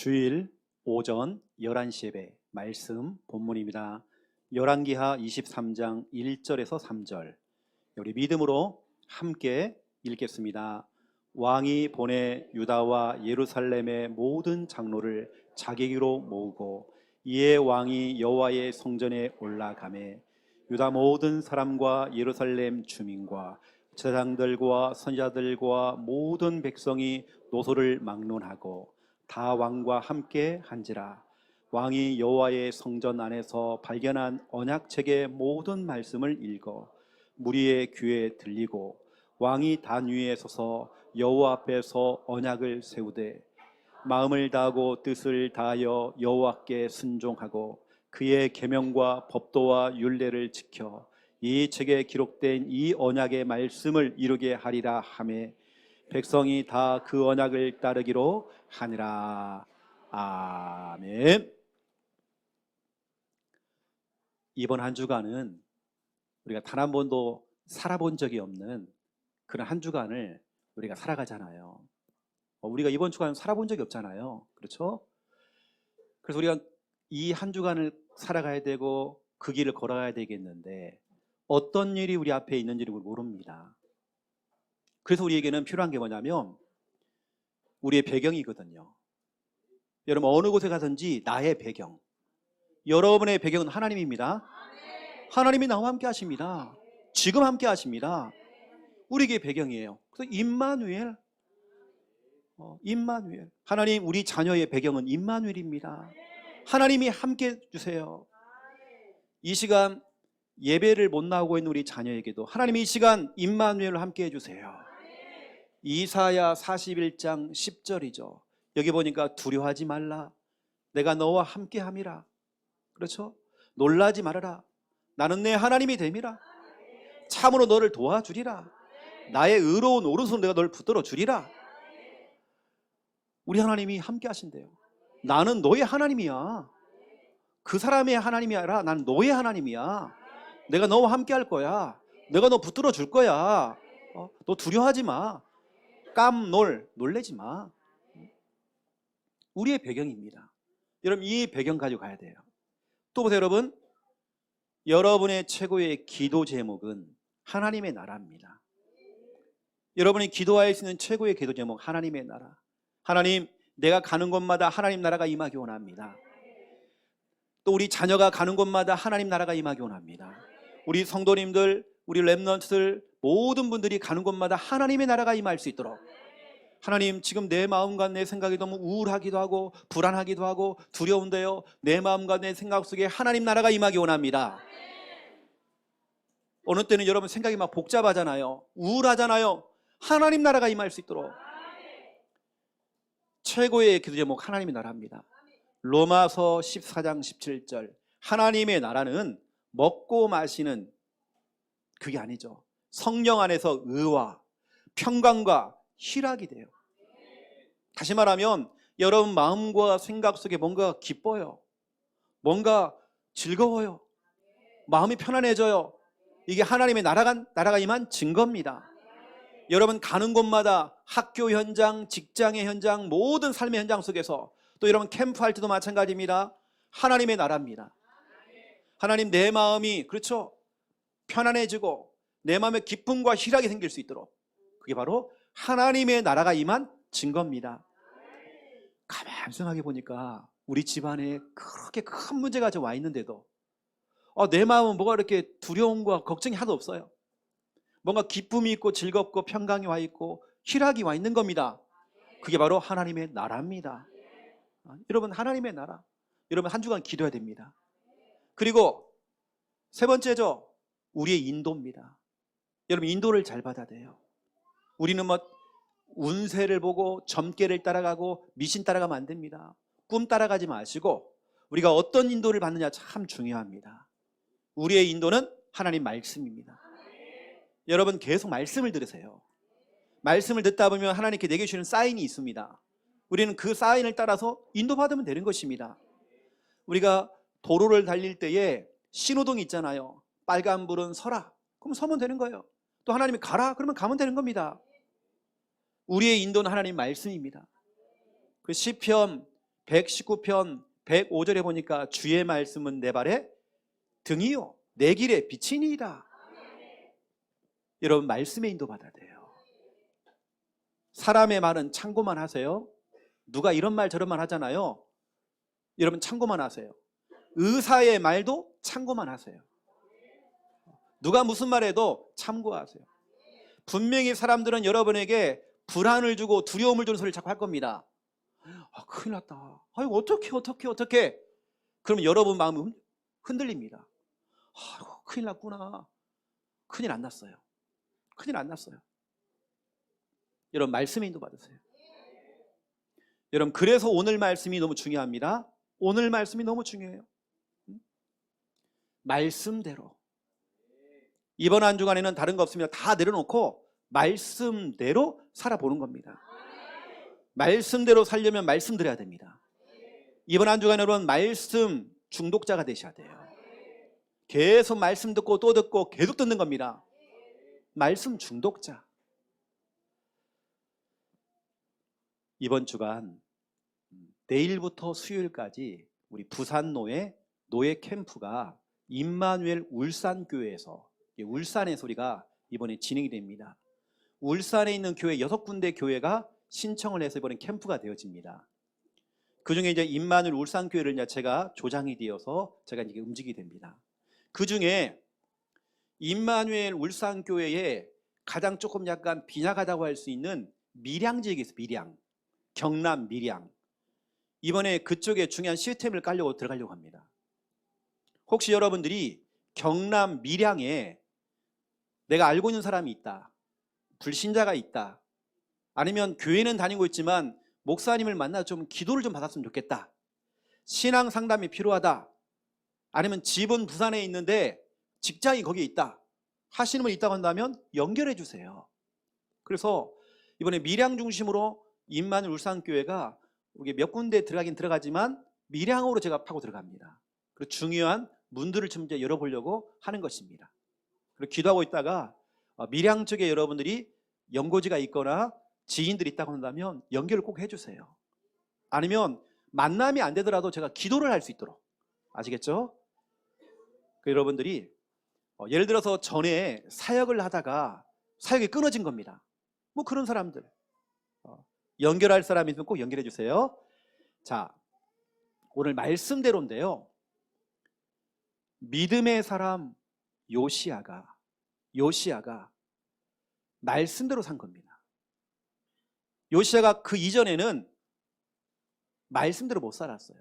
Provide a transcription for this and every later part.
주일 오전 11시 예배 말씀 본문입니다. 열왕기하 23장 1절에서 3절. 우리 믿음으로 함께 읽겠습니다. 왕이 보내 유다와 예루살렘의 모든 장로를 자기에게로 모으고 이에 왕이 여호와의 성전에 올라가매 유다 모든 사람과 예루살렘 주민과 제사장들과 선지자들과 모든 백성이 노소를 막론하고 다 왕과 함께 한지라. 왕이 여호와의 성전 안에서 발견한 언약책의 모든 말씀을 읽어 무리의 귀에 들리고 왕이 단 위에 서서 여호와 앞에서 언약을 세우되 마음을 다하고 뜻을 다하여 여호와께 순종하고 그의 계명과 법도와 율례를 지켜 이 책에 기록된 이 언약의 말씀을 이루게 하리라 하매 백성이 다 그 언약을 따르기로 하니라. 아멘. 이번 한 주간은 우리가 단 한 번도 살아본 적이 없는 그런 한 주간을 우리가 살아가잖아요. 우리가 이번 주간 살아본 적이 없잖아요. 그렇죠? 그래서 우리가 이 한 주간을 살아가야 되고 그 길을 걸어가야 되겠는데 어떤 일이 우리 앞에 있는지를 모릅니다. 그래서 우리에게는 필요한 게 뭐냐면 우리의 배경이거든요. 여러분 어느 곳에 가든지 나의 배경, 여러분의 배경은 하나님입니다. 하나님이 나와 함께 하십니다. 지금 함께 하십니다. 우리에게 배경이에요. 그래서 임마누엘, 임마누엘. 하나님 우리 자녀의 배경은 임마누엘입니다. 하나님이 함께 해주세요. 이 시간 예배를 못 나오고 있는 우리 자녀에게도 하나님이 이 시간 임마누엘을 함께 해주세요. 이사야 41장 10절이죠. 여기 보니까 두려워하지 말라. 내가 너와 함께 함이라. 그렇죠? 놀라지 말아라. 나는 내 하나님이 됨이라. 참으로 너를 도와주리라. 나의 의로운 오른손 내가 너를 붙들어 주리라. 우리 하나님이 함께 하신대요. 나는 너의 하나님이야. 그 사람의 하나님이 아니라 나는 너의 하나님이야. 내가 너와 함께 할 거야. 내가 너 붙들어 줄 거야. 너 두려워하지 마. 놀래지 마. 우리의 배경입니다. 여러분 이 배경 가지고 가야 돼요. 또 보세요 여러분. 여러분의 최고의 기도 제목은 하나님의 나라입니다. 여러분이 기도할 수 있는 최고의 기도 제목 하나님의 나라. 하나님 내가 가는 곳마다 하나님 나라가 임하기 원합니다. 또 우리 자녀가 가는 곳마다 하나님 나라가 임하기 원합니다. 우리 성도님들, 우리 렘넌트들 모든 분들이 가는 곳마다 하나님의 나라가 임할 수 있도록 하나님 지금 내 마음과 내 생각이 너무 우울하기도 하고 불안하기도 하고 두려운데요 내 마음과 내 생각 속에 하나님 나라가 임하기 원합니다. 어느 때는 여러분 생각이 막 복잡하잖아요. 우울하잖아요. 하나님 나라가 임할 수 있도록 최고의 기도 제목 하나님의 나라입니다. 로마서 14장 17절 하나님의 나라는 먹고 마시는 그게 아니죠. 성령 안에서 의와 평강과 희락이 돼요. 다시 말하면 여러분 마음과 생각 속에 뭔가 기뻐요. 뭔가 즐거워요. 마음이 편안해져요. 이게 하나님의 나라가 임한 증거입니다. 여러분 가는 곳마다 학교 현장, 직장의 현장, 모든 삶의 현장 속에서 또 여러분 캠프할 때도 마찬가지입니다. 하나님의 나라입니다. 하나님 내 마음이 그렇죠 편안해지고 내 마음에 기쁨과 희락이 생길 수 있도록 그게 바로 하나님의 나라가 임한 증거입니다. 가만히 생각해 보니까 우리 집안에 그렇게 큰 문제가 와 있는데도 내 마음은 뭐가 이렇게 두려움과 걱정이 하나도 없어요. 뭔가 기쁨이 있고 즐겁고 평강이 와 있고 희락이 와 있는 겁니다. 그게 바로 하나님의 나라입니다. 여러분 하나님의 나라 여러분 한 주간 기도해야 됩니다. 그리고 세 번째죠 우리의 인도입니다. 여러분 인도를 잘 받아야 돼요. 우리는 운세를 보고 점괘를 따라가고 미신 따라가면 안 됩니다. 꿈 따라가지 마시고 우리가 어떤 인도를 받느냐 참 중요합니다. 우리의 인도는 하나님 말씀입니다. 여러분 계속 말씀을 들으세요. 말씀을 듣다 보면 하나님께 내게 주시는 사인이 있습니다. 우리는 그 사인을 따라서 인도받으면 되는 것입니다. 우리가 도로를 달릴 때에 신호등이 있잖아요. 빨간불은 서라. 그럼 서면 되는 거예요. 또 하나님이 가라. 그러면 가면 되는 겁니다. 우리의 인도는 하나님 말씀입니다. 그 시편 119편 105절에 보니까 주의 말씀은 내 발에 등이요 내 길에 빛이니이다. 여러분 말씀에 인도받아야 돼요. 사람의 말은 참고만 하세요. 누가 이런 말 저런 말 하잖아요. 여러분 참고만 하세요. 의사의 말도 참고만 하세요. 누가 무슨 말해도 참고하세요. 분명히 사람들은 여러분에게 불안을 주고 두려움을 주는 소리를 자꾸 할 겁니다. 큰일 났다. 아이고 어떡해. 그러면 여러분 마음은 흔들립니다. 아이고 큰일 났구나. 큰일 안 났어요. 여러분 말씀에 인도받으세요. 여러분 그래서 오늘 말씀이 너무 중요합니다. 오늘 말씀이 너무 중요해요. 말씀대로. 이번 한 주간에는 다른 거 없습니다. 다 내려놓고 말씀대로 살아보는 겁니다. 말씀대로 살려면 말씀 드려야 됩니다. 이번 한 주간 여러분 말씀 중독자가 되셔야 돼요. 계속 말씀 듣고 또 듣고 계속 듣는 겁니다. 말씀 중독자. 이번 주간 내일부터 수요일까지 우리 부산노회 노예 캠프가 임마누엘 울산교회에서, 울산의 소리가 이번에 진행이 됩니다. 울산에 있는 교회 6군데 교회가 신청을 해서 이번에 캠프가 되어집니다. 그 중에 이제 임마누엘 울산교회를 제가 조장이 되어서 제가 이제 움직이게 됩니다. 그 중에 임마누엘 울산교회에 가장 조금 약간 빈약하다고 할 수 있는 밀양 지역이 있어요. 밀양. 경남 밀양. 이번에 그쪽에 중요한 시스템을 깔려고 들어가려고 합니다. 혹시 여러분들이 경남 밀양에 내가 알고 있는 사람이 있다, 불신자가 있다, 아니면 교회는 다니고 있지만 목사님을 만나 좀 기도를 좀 받았으면 좋겠다, 신앙 상담이 필요하다, 아니면 집은 부산에 있는데 직장이 거기에 있다 하시는 분 있다고 한다면 연결해 주세요. 그래서 이번에 밀양 중심으로 임마누엘 울산교회가 몇 군데 들어가긴 들어가지만 밀양으로 제가 파고 들어갑니다. 그리고 중요한 문들을 좀 이제 열어보려고 하는 것입니다. 그리고 기도하고 있다가 밀양 쪽에 여러분들이 연고지가 있거나 지인들이 있다고 한다면 연결을 꼭 해주세요. 아니면 만남이 안 되더라도 제가 기도를 할 수 있도록. 아시겠죠? 여러분들이 예를 들어서 전에 사역을 하다가 사역이 끊어진 겁니다. 뭐 그런 사람들 연결할 사람이 있으면 꼭 연결해 주세요. 자, 오늘 말씀대로인데요. 믿음의 사람 요시야가 말씀대로 산 겁니다. 요시야가 그 이전에는 말씀대로 못 살았어요.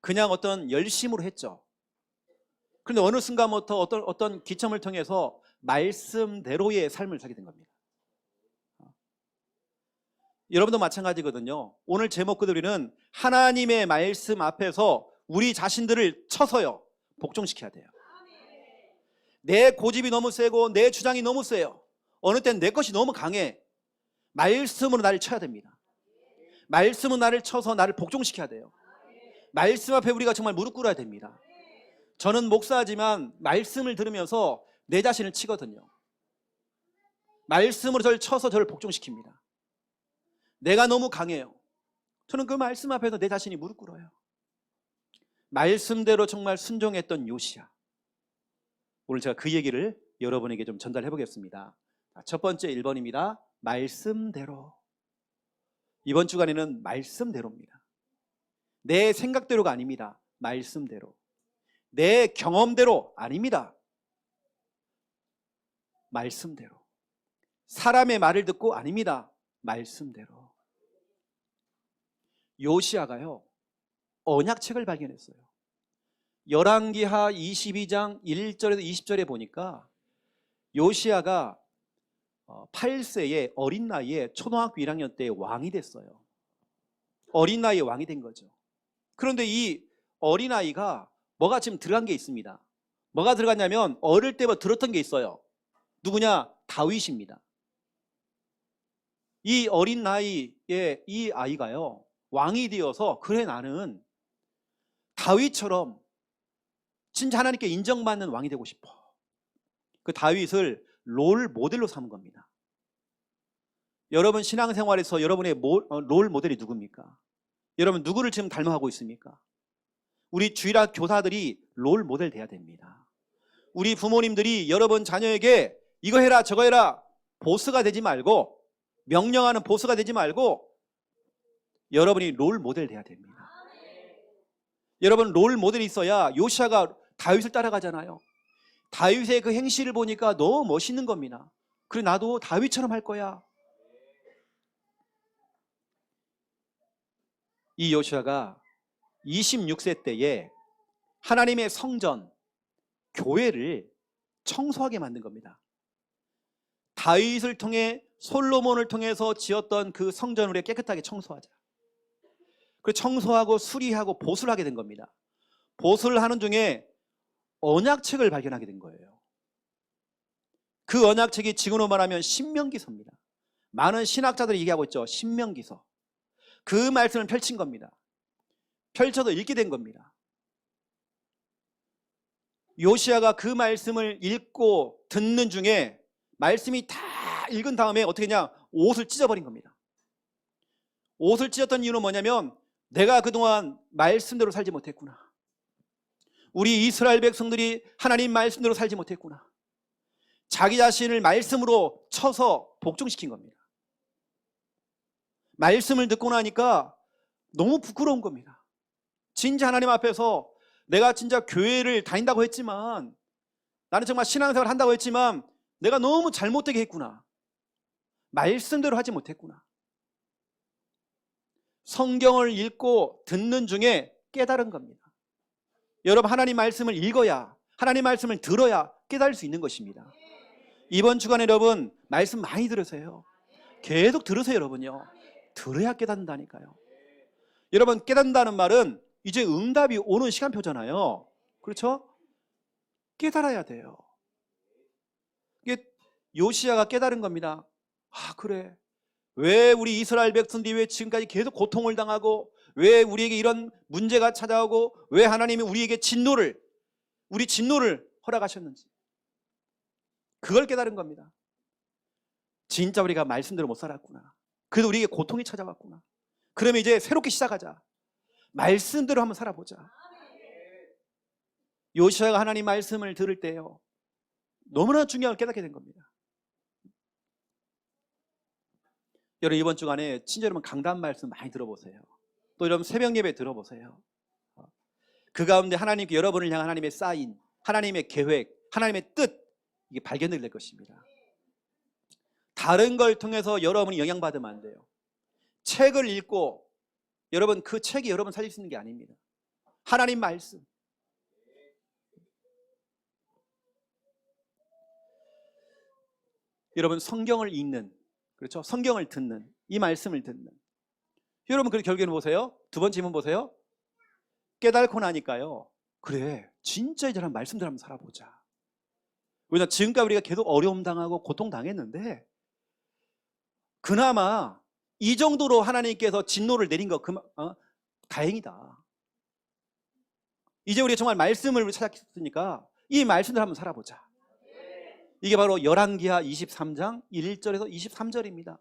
그냥 어떤 열심으로 했죠. 그런데 어느 순간부터 어떤 기점을 통해서 말씀대로의 삶을 살게 된 겁니다. 여러분도 마찬가지거든요. 오늘 제목 그대로는 하나님의 말씀 앞에서 우리 자신들을 쳐서요 복종시켜야 돼요. 내 고집이 너무 세고 내 주장이 너무 세요. 어느 때는 내 것이 너무 강해. 말씀으로 나를 쳐야 됩니다. 말씀은 나를 쳐서 나를 복종시켜야 돼요. 말씀 앞에 우리가 정말 무릎 꿇어야 됩니다. 저는 목사지만 말씀을 들으면서 내 자신을 치거든요. 말씀으로 저를 쳐서 저를 복종시킵니다. 내가 너무 강해요. 저는 그 말씀 앞에서 내 자신이 무릎 꿇어요. 말씀대로 정말 순종했던 요시야. 오늘 제가 그 얘기를 여러분에게 좀 전달해 보겠습니다. 첫 번째 1번입니다. 말씀대로. 이번 주간에는 말씀대로입니다. 내 생각대로가 아닙니다. 말씀대로. 내 경험대로 아닙니다. 말씀대로. 사람의 말을 듣고 아닙니다. 말씀대로. 요시야가요 언약책을 발견했어요. 열왕기하 22장 1절에서 20절에 보니까 요시야가 8세의 어린 나이에 초등학교 1학년 때 왕이 됐어요. 어린 나이에 왕이 된 거죠. 그런데 이 어린아이가 뭐가 지금 들어간 게 있습니다. 뭐가 들어갔냐면 어릴 때부터 들었던 게 있어요. 누구냐? 다윗입니다. 이 어린 나이에 이 아이가요 왕이 되어서 그래 나는 다윗처럼 진짜 하나님께 인정받는 왕이 되고 싶어. 그 다윗을 롤 모델로 삼은 겁니다. 여러분 신앙생활에서 여러분의 롤 모델이 누굽니까? 여러분 누구를 지금 닮아가고 있습니까? 우리 주일학 교사들이 롤 모델 돼야 됩니다. 우리 부모님들이 여러분 자녀에게 이거 해라 저거 해라 보스가 되지 말고, 명령하는 보스가 되지 말고 여러분이 롤 모델 돼야 됩니다. 여러분 롤 모델이 있어야 요시아가 다윗을 따라가잖아요. 다윗의 그 행실을 보니까 너무 멋있는 겁니다. 그래 나도 다윗처럼 할 거야. 이 요시아가 26세 때에 하나님의 성전, 교회를 청소하게 만든 겁니다. 다윗을 통해 솔로몬을 통해서 지었던 그 성전을 깨끗하게 청소하자. 그 청소하고 수리하고 보수를 하게 된 겁니다. 보수를 하는 중에 언약책을 발견하게 된 거예요. 그 언약책이 지금으로 말하면 신명기서입니다. 많은 신학자들이 얘기하고 있죠. 신명기서. 그 말씀을 펼친 겁니다. 펼쳐서 읽게 된 겁니다. 요시아가 그 말씀을 읽고 듣는 중에 말씀이 다 읽은 다음에 어떻게 했냐? 옷을 찢어버린 겁니다. 옷을 찢었던 이유는 뭐냐면 내가 그동안 말씀대로 살지 못했구나. 우리 이스라엘 백성들이 하나님 말씀대로 살지 못했구나. 자기 자신을 말씀으로 쳐서 복종시킨 겁니다. 말씀을 듣고 나니까 너무 부끄러운 겁니다. 진짜 하나님 앞에서 내가 진짜 교회를 다닌다고 했지만, 나는 정말 신앙생활을 한다고 했지만 내가 너무 잘못되게 했구나. 말씀대로 하지 못했구나. 성경을 읽고 듣는 중에 깨달은 겁니다. 여러분 하나님 말씀을 읽어야, 하나님 말씀을 들어야 깨달을 수 있는 것입니다. 이번 주간에 여러분 말씀 많이 들으세요. 계속 들으세요. 여러분요, 들어야 깨닫는다니까요. 여러분 깨닫는다는 말은 이제 응답이 오는 시간표잖아요. 그렇죠? 깨달아야 돼요. 이게 요시아가 깨달은 겁니다. 아 그래, 왜 우리 이스라엘 백성들이 왜 지금까지 계속 고통을 당하고, 왜 우리에게 이런 문제가 찾아오고, 왜 하나님이 우리에게 우리 진노를 허락하셨는지, 그걸 깨달은 겁니다. 진짜 우리가 말씀대로 못 살았구나. 그래도 우리에게 고통이 찾아왔구나. 그러면 이제 새롭게 시작하자. 말씀대로 한번 살아보자. 요시아가 하나님 말씀을 들을 때요, 너무나 중요한 걸 깨닫게 된 겁니다. 여러분 이번 주간에 친절 여러분 강단 말씀 많이 들어보세요. 또 여러분 새벽 예배 들어보세요. 그 가운데 하나님께 여러분을 향한 하나님의 사인, 하나님의 계획, 하나님의 뜻, 이게 발견될 것입니다. 다른 걸 통해서 여러분이 영향받으면 안 돼요. 책을 읽고 여러분 그 책이 여러분 살릴 수 있는 게 아닙니다. 하나님 말씀. 여러분 성경을 읽는, 그렇죠? 성경을 듣는, 이 말씀을 듣는. 여러분 그 결국에는 보세요. 두 번째 질문 보세요. 깨달고 나니까요, 그래 진짜 이제는 말씀대로 한번 살아보자. 왜냐하면 지금까지 우리가 계속 어려움 당하고 고통 당했는데, 그나마 이 정도로 하나님께서 진노를 내린 거 다행이다. 이제 우리가 정말 말씀을 찾았으니까 이 말씀대로 한번 살아보자. 이게 바로 열왕기하 23장 1절에서 23절입니다.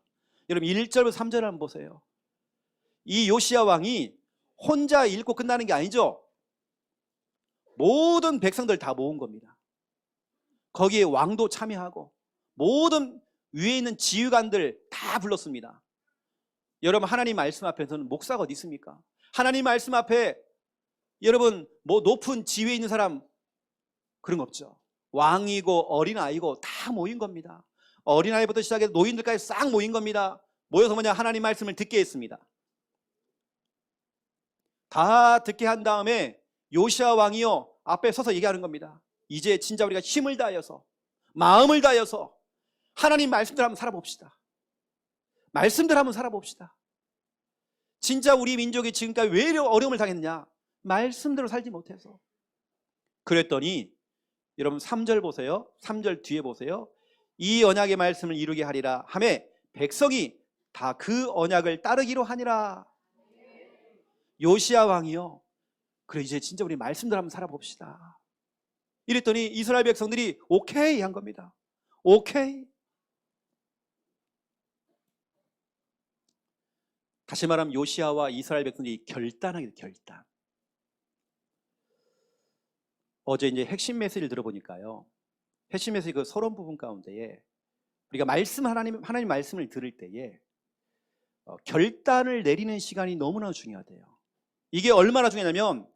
여러분 1절부터 3절을 한번 보세요. 이 요시야 왕이 혼자 읽고 끝나는 게 아니죠. 모든 백성들 다 모은 겁니다. 거기에 왕도 참여하고 모든 위에 있는 지휘관들 다 불렀습니다. 여러분 하나님 말씀 앞에서는 목사가 어디 있습니까? 하나님 말씀 앞에 여러분 뭐 높은 지위에 있는 사람 그런 거 없죠. 왕이고 어린아이고 다 모인 겁니다. 어린아이부터 시작해서 노인들까지 싹 모인 겁니다. 모여서 뭐냐, 하나님 말씀을 듣게 했습니다. 다 듣게 한 다음에 요시야 왕이요 앞에 서서 얘기하는 겁니다. 이제 진짜 우리가 힘을 다하여서, 마음을 다하여서 하나님 말씀대로 한번 살아봅시다. 말씀대로 한번 살아봅시다. 진짜 우리 민족이 지금까지 왜 이런 어려움을 당했느냐? 말씀대로 살지 못해서. 그랬더니 여러분 3절 보세요. 3절 뒤에 보세요. 이 언약의 말씀을 이루게 하리라 하매 백성이 다 그 언약을 따르기로 하니라. 요시야 왕이요, 그래 이제 진짜 우리 말씀대로 한번 살아봅시다. 이랬더니 이스라엘 백성들이 오케이 한 겁니다. 오케이. 다시 말하면 요시아와 이스라엘 백성들이 결단하게 돼, 결단. 어제 이제 핵심 메시지를 들어보니까요. 핵심 메시지 그 서론 부분 가운데에 우리가 하나님 말씀을 들을 때에 결단을 내리는 시간이 너무나 중요하대요. 이게 얼마나 중요하냐면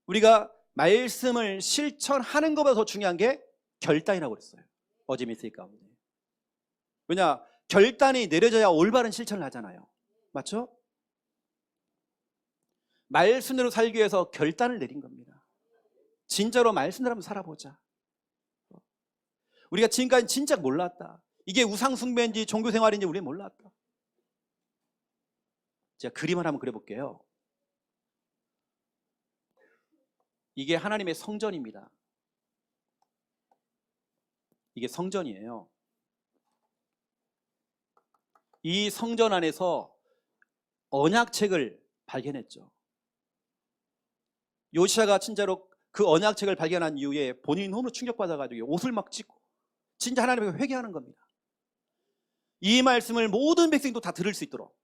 우리가 말씀을 실천하는 것보다 더 중요한 게 결단이라고 그랬어요. 어제 메시지 가운데. 왜냐? 결단이 내려져야 올바른 실천을 하잖아요. 맞죠? 말씀대로 살기 위해서 결단을 내린 겁니다. 진짜로 말씀대로 한번 살아보자. 우리가 지금까지 진짜 몰랐다. 이게 우상숭배인지 종교생활인지 우리 몰랐다. 제가 그림을 한번 그려볼게요. 이게 하나님의 성전입니다. 이게 성전이에요. 이 성전 안에서 언약책을 발견했죠. 요시아가 진짜로 그 언약책을 발견한 이후에 본인이 너무 충격받아가지고 옷을 막 찢고 진짜 하나님께 회개하는 겁니다. 이 말씀을 모든 백성도 다 들을 수 있도록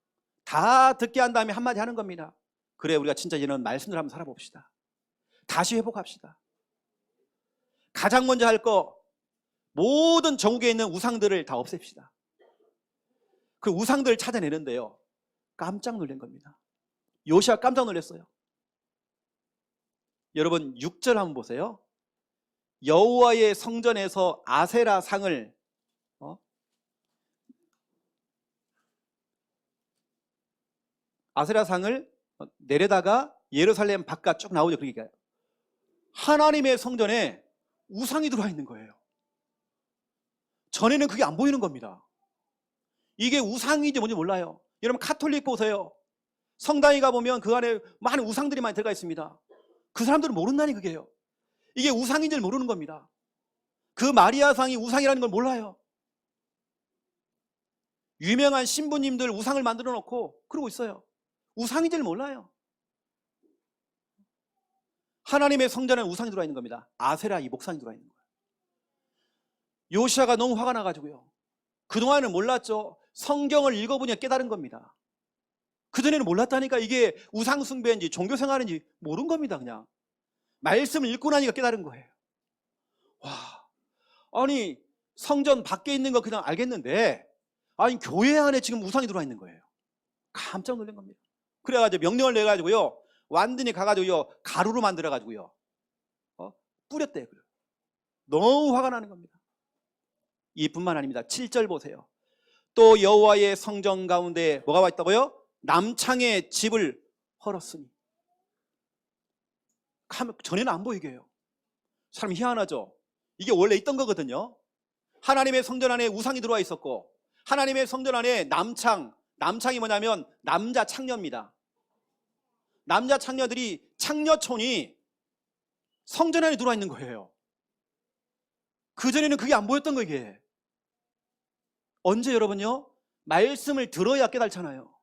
다 듣게 한 다음에 한마디 하는 겁니다. 그래, 우리가 진짜 이런 말씀을 한번 살아봅시다. 다시 회복합시다. 가장 먼저 할 거, 모든 전국에 있는 우상들을 다 없앱시다. 그 우상들을 찾아내는데요, 깜짝 놀란 겁니다. 요시아 깜짝 놀랐어요. 여러분 6절 한번 보세요. 여호와의 성전에서 아세라 상을 내려다가 예루살렘 바깥 쭉 나오죠. 그러니까 하나님의 성전에 우상이 들어와 있는 거예요. 전에는 그게 안 보이는 겁니다. 이게 우상인지 뭔지 몰라요. 여러분 카톨릭 보세요. 성당에 가보면 그 안에 많은 우상들이 많이 들어가 있습니다. 그 사람들은 모른다니 그게요. 이게 우상인지를 모르는 겁니다. 그 마리아상이 우상이라는 걸 몰라요. 유명한 신부님들 우상을 만들어 놓고 그러고 있어요. 우상인지를 몰라요. 하나님의 성전에 우상이 들어와 있는 겁니다. 아세라 이 목상이 들어와 있는 거예요. 요시아가 너무 화가 나가지고요. 그동안은 몰랐죠. 성경을 읽어보니 깨달은 겁니다. 그전에는 몰랐다니까. 이게 우상숭배인지 종교생활인지 모른 겁니다. 그냥 말씀을 읽고 나니까 깨달은 거예요. 와, 아니 성전 밖에 있는 거 그냥 알겠는데 아니 교회 안에 지금 우상이 들어와 있는 거예요. 깜짝 놀란 겁니다. 그래가지고 명령을 내가지고요 완전히 가가지고요 가루로 만들어가지고요 뿌렸대요. 너무 화가 나는 겁니다. 이뿐만 아닙니다. 7절 보세요. 또 여호와의 성전 가운데 뭐가 와 있다고요? 남창의 집을 헐었으니. 전에는 안 보이게 해요. 사람 희한하죠. 이게 원래 있던 거거든요. 하나님의 성전 안에 우상이 들어와 있었고 하나님의 성전 안에 남창이 뭐냐면 남자 창녀입니다. 남자 창녀들이 창녀촌이 성전 안에 들어와 있는 거예요. 그전에는 그게 안 보였던 거. 이게 언제 여러분요? 말씀을 들어야 깨달잖아요.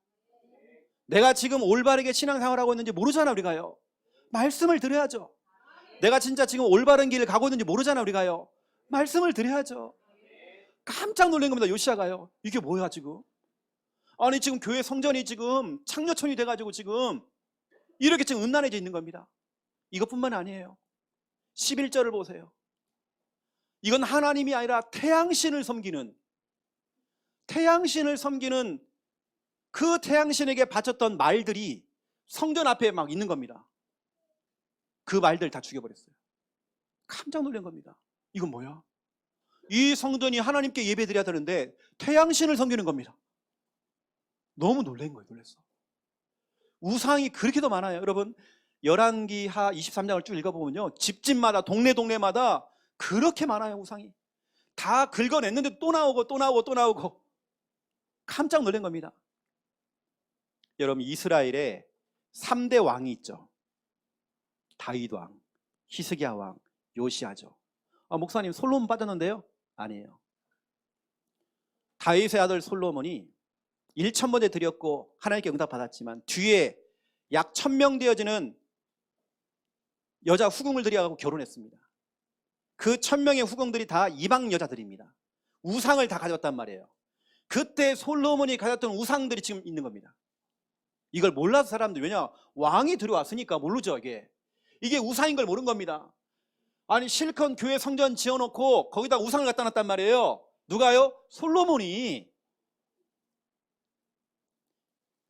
내가 지금 올바르게 신앙생활하고 있는지 모르잖아 우리가요. 말씀을 들어야죠. 내가 진짜 지금 올바른 길을 가고 있는지 모르잖아 우리가요. 말씀을 들어야죠. 깜짝 놀란 겁니다. 요시아가요. 이게 뭐야 지금? 아니 지금 교회 성전이 지금 창녀촌이 돼가지고 지금 이렇게 지금 음란해져 있는 겁니다. 이것뿐만 아니에요. 11절을 보세요. 이건 하나님이 아니라 태양신을 섬기는 그 태양신에게 바쳤던 말들이 성전 앞에 막 있는 겁니다. 그 말들 다 죽여버렸어요. 깜짝 놀란 겁니다. 이건 뭐야? 이 성전이 하나님께 예배드려야 되는데 태양신을 섬기는 겁니다. 너무 놀란 거예요. 놀랐어. 우상이 그렇게도 많아요. 여러분 열왕기하 23장을 쭉 읽어보면요 집집마다 동네마다 그렇게 많아요. 우상이 다 긁어냈는데 또 나오고 깜짝 놀란 겁니다. 여러분 이스라엘에 3대 왕이 있죠. 다윗 왕, 히스기야 왕, 요시아죠. 목사님 솔로몬 빠졌는데요? 아니에요. 다윗의 아들 솔로몬이 1,000번에 드렸고 하나님께 응답 받았지만 뒤에 약 1,000명 되어지는 여자 후궁을 들여가고 결혼했습니다. 그 1,000명의 후궁들이 다 이방 여자들입니다. 우상을 다 가졌단 말이에요. 그때 솔로몬이 가졌던 우상들이 지금 있는 겁니다. 이걸 몰라서 사람들, 왜냐? 왕이 들어왔으니까 모르죠. 이게 우상인 걸 모르는 겁니다. 아니 실컷 교회 성전 지어놓고 거기다 우상을 갖다 놨단 말이에요. 누가요? 솔로몬이.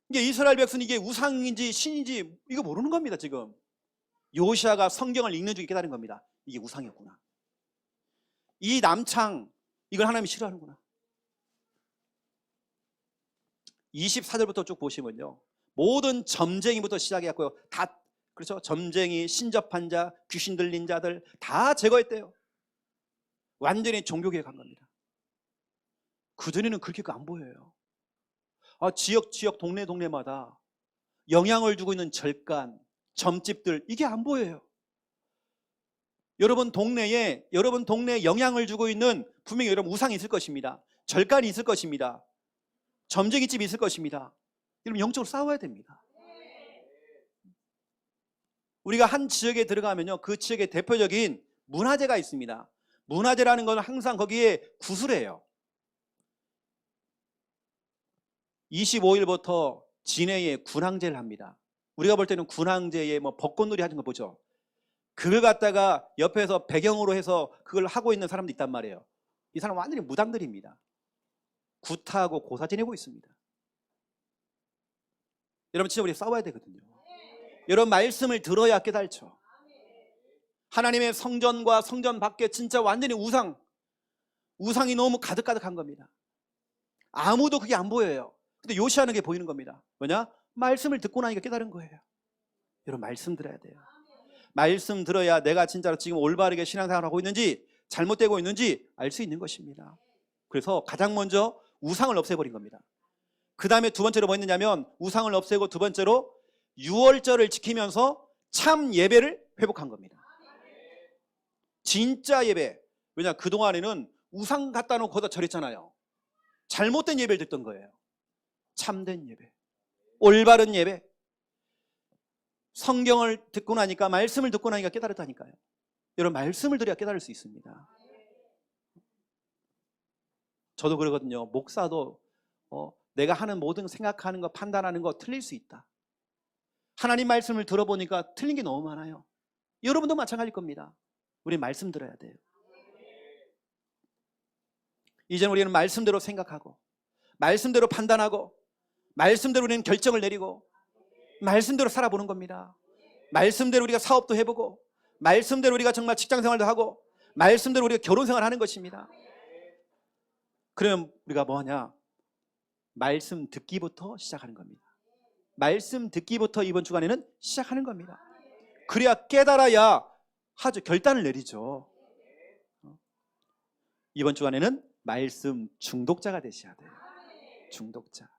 이게 이스라엘 백성이 이게 우상인지 신인지 이거 모르는 겁니다. 지금 요시아가 성경을 읽는 중에 깨달은 겁니다. 이게 우상이었구나. 이 남창, 이걸 하나님이 싫어하는구나. 24절부터 쭉 보시면요, 모든 점쟁이부터 시작해갖고요, 다 그렇죠. 점쟁이, 신접한 자, 귀신 들린 자들 다 제거했대요. 완전히 종교개혁 한 겁니다. 그전에는 그렇게 안 보여요. 지역 동네마다 영향을 주고 있는 절간, 점집들, 이게 안 보여요. 여러분 동네에 영향을 주고 있는 분명히 여러분 우상이 있을 것입니다. 절간이 있을 것입니다. 점쟁이집이 있을 것입니다. 여러분 영적으로 싸워야 됩니다. 우리가 한 지역에 들어가면요, 그 지역의 대표적인 문화재가 있습니다. 문화재라는 건 항상 거기에 구슬해요. 25일부터 진해에 군항제를 합니다. 우리가 볼 때는 군항제에 벚꽃놀이 하는 거 보죠. 그걸 갖다가 옆에서 배경으로 해서 그걸 하고 있는 사람도 있단 말이에요. 이 사람 완전히 무당들입니다. 구타하고 고사 지내고 있습니다. 여러분 진짜 우리 싸워야 되거든요. 여러분 말씀을 들어야 깨달죠. 하나님의 성전과 성전 밖에 진짜 완전히 우상이 너무 가득가득한 겁니다. 아무도 그게 안 보여요. 근데 요시아는 게 보이는 겁니다. 뭐냐? 말씀을 듣고 나니까 깨달은 거예요. 여러분 말씀 들어야 돼요. 말씀 들어야 내가 진짜로 지금 올바르게 신앙생활을 하고 있는지 잘못되고 있는지 알 수 있는 것입니다. 그래서 가장 먼저 우상을 없애버린 겁니다. 그 다음에 두 번째로 뭐 했느냐면, 우상을 없애고 두 번째로 유월절을 지키면서 참 예배를 회복한 겁니다. 진짜 예배. 왜냐? 그동안에는 우상 갖다 놓고 거기다 절했잖아요. 잘못된 예배를 듣던 거예요. 참된 예배, 올바른 예배. 성경을 듣고 나니까, 말씀을 듣고 나니까 깨달았다니까요. 여러분 말씀을 들어야 깨달을 수 있습니다. 저도 그러거든요. 목사도 내가 하는 모든 생각하는 거, 판단하는 거 틀릴 수 있다. 하나님 말씀을 들어보니까 틀린 게 너무 많아요. 여러분도 마찬가지일 겁니다. 우리 말씀 들어야 돼요. 이제는 우리는 말씀대로 생각하고, 말씀대로 판단하고, 말씀대로 우리는 결정을 내리고, 말씀대로 살아보는 겁니다. 말씀대로 우리가 사업도 해보고, 말씀대로 우리가 정말 직장생활도 하고, 말씀대로 우리가 결혼생활을 하는 것입니다. 그러면 우리가 뭐하냐? 말씀 듣기부터 시작하는 겁니다. 말씀 듣기부터 이번 주간에는 시작하는 겁니다. 그래야 깨달아야 하죠. 결단을 내리죠. 이번 주간에는 말씀 중독자가 되셔야 돼요. 중독자.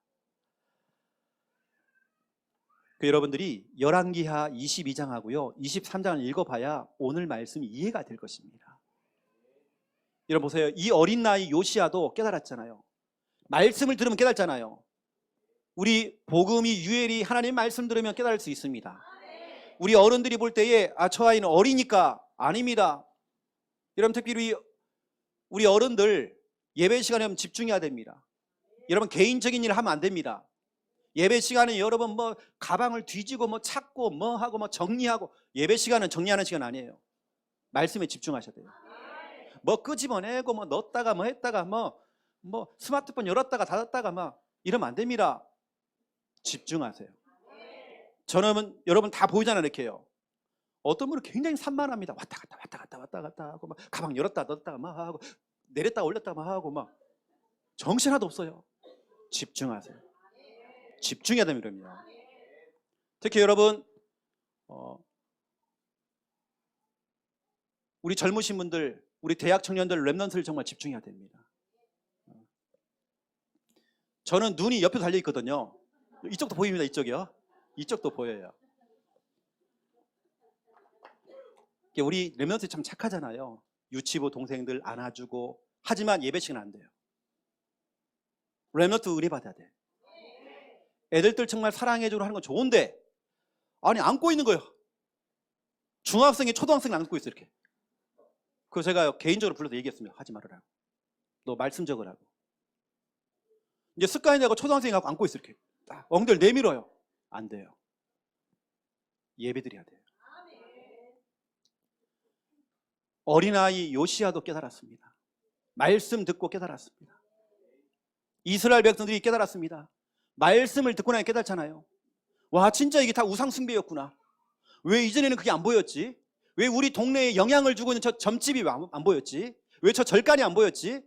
여러분들이 열왕기하 22장하고요 23장을 읽어봐야 오늘 말씀이 이해가 될 것입니다. 여러분 보세요. 이 어린 나이 요시아도 깨달았잖아요. 말씀을 들으면 깨달잖아요. 우리 복음이 유엘이 하나님 말씀 들으면 깨달을 수 있습니다. 우리 어른들이 볼 때에 저 아이는 어리니까, 아닙니다. 여러분 특별히 우리 어른들 예배 시간에 하면 집중해야 됩니다. 여러분 개인적인 일을 하면 안 됩니다. 예배 시간에 여러분 가방을 뒤지고 찾고 하고 정리하고, 예배 시간은 정리하는 시간 아니에요. 말씀에 집중하셔야 돼요. 끄집어내고 넣었다가 했다가 스마트폰 열었다가 닫았다가 이러면 안 됩니다. 집중하세요. 저는 여러분 다 보이잖아요. 이렇게 해요. 어떤 분은 굉장히 산만합니다. 왔다 갔다 하고 가방 열었다 넣었다가 하고 내렸다 올렸다 하고 정신 하나도 없어요. 집중하세요. 집중해야 됩니다. 특히 여러분 우리 젊으신 분들, 우리 대학 청년들, 랩넌트를 정말 집중해야 됩니다. 저는 눈이 옆에 달려 있거든요. 이쪽도 보입니다. 이쪽이요. 이쪽도 보여요. 우리 랩넌트 참 착하잖아요. 유치부 동생들 안아주고, 하지만 예배 시간 안 돼요. 랩넌트 의뢰 받아야 돼. 애들들 정말 사랑해주고 하는 건 좋은데, 아니 안고 있는 거예요. 중학생이 초등학생을 안고 있어 이렇게. 그래서 제가 개인적으로 불러서 얘기했습니다. 하지 말으라고. 너 말씀 적으라고. 이제 습관이 되고 초등학생이 갖고 안고 있어 이렇게. 엉덩이를 내밀어요. 안 돼요. 예배드려야 돼요. 어린아이 요시야도 깨달았습니다. 말씀 듣고 깨달았습니다. 이스라엘 백성들이 깨달았습니다. 말씀을 듣고 나니 깨달잖아요. 와, 진짜 이게 다 우상숭배였구나. 왜 이전에는 그게 안 보였지? 왜 우리 동네에 영향을 주고 있는 저 점집이 안 보였지? 왜 저 절간이 안 보였지?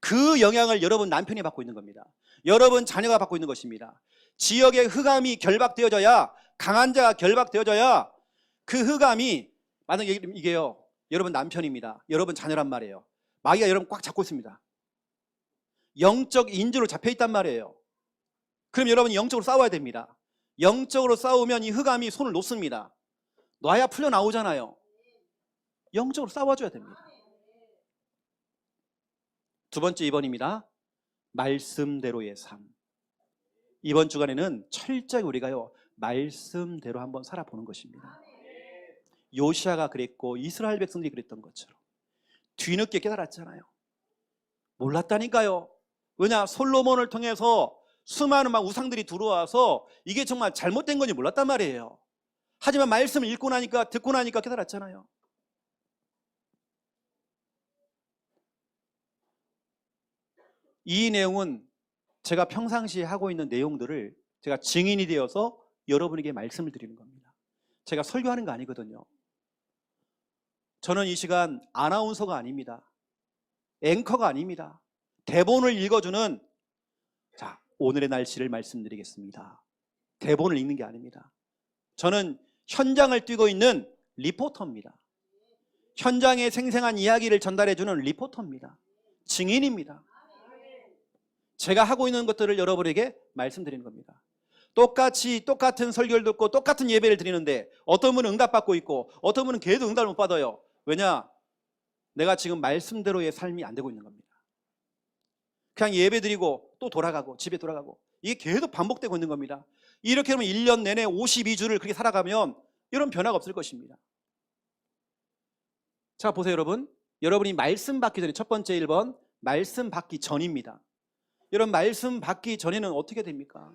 그 영향을 여러분 남편이 받고 있는 겁니다. 여러분 자녀가 받고 있는 것입니다. 지역의 흑암이 결박되어져야, 강한 자가 결박되어져야 그 흑암이, 만약에 이게요, 여러분 남편입니다. 여러분 자녀란 말이에요. 마귀가 여러분 꽉 잡고 있습니다. 영적 인주로 잡혀 있단 말이에요. 그럼 여러분이 영적으로 싸워야 됩니다. 영적으로 싸우면 이 흑암이 손을 놓습니다. 놔야 풀려 나오잖아요. 영적으로 싸워줘야 됩니다. 두 번째 2번입니다. 말씀대로의 삶. 이번 주간에는 철저히 우리가요, 말씀대로 한번 살아보는 것입니다. 요시아가 그랬고 이스라엘 백성들이 그랬던 것처럼 뒤늦게 깨달았잖아요. 몰랐다니까요. 왜냐, 솔로몬을 통해서 수많은 막 우상들이 들어와서 이게 정말 잘못된 건지 몰랐단 말이에요. 하지만 말씀을 읽고 나니까, 듣고 나니까 깨달았잖아요. 이 내용은 제가 평상시에 하고 있는 내용들을 제가 증인이 되어서 여러분에게 말씀을 드리는 겁니다. 제가 설교하는 거 아니거든요. 저는 이 시간 아나운서가 아닙니다. 앵커가 아닙니다. 대본을 읽어주는, 자, 오늘의 날씨를 말씀드리겠습니다. 대본을 읽는 게 아닙니다. 저는 현장을 뛰고 있는 리포터입니다. 현장의 생생한 이야기를 전달해주는 리포터입니다. 증인입니다. 제가 하고 있는 것들을 여러분에게 말씀드리는 겁니다. 똑같은 설교를 듣고 똑같은 예배를 드리는데 어떤 분은 응답받고 있고 어떤 분은 계속 응답을 못 받아요. 왜냐? 내가 지금 말씀대로의 삶이 안 되고 있는 겁니다. 그냥 예배 드리고 또 돌아가고 집에 돌아가고, 이게 계속 반복되고 있는 겁니다. 이렇게 하면 1년 내내 52주를 그렇게 살아가면 이런 변화가 없을 것입니다. 자, 보세요 여러분. 여러분이 말씀 받기 전에, 첫 번째 1번, 말씀 받기 전입니다. 여러분, 말씀 받기 전에는 어떻게 됩니까?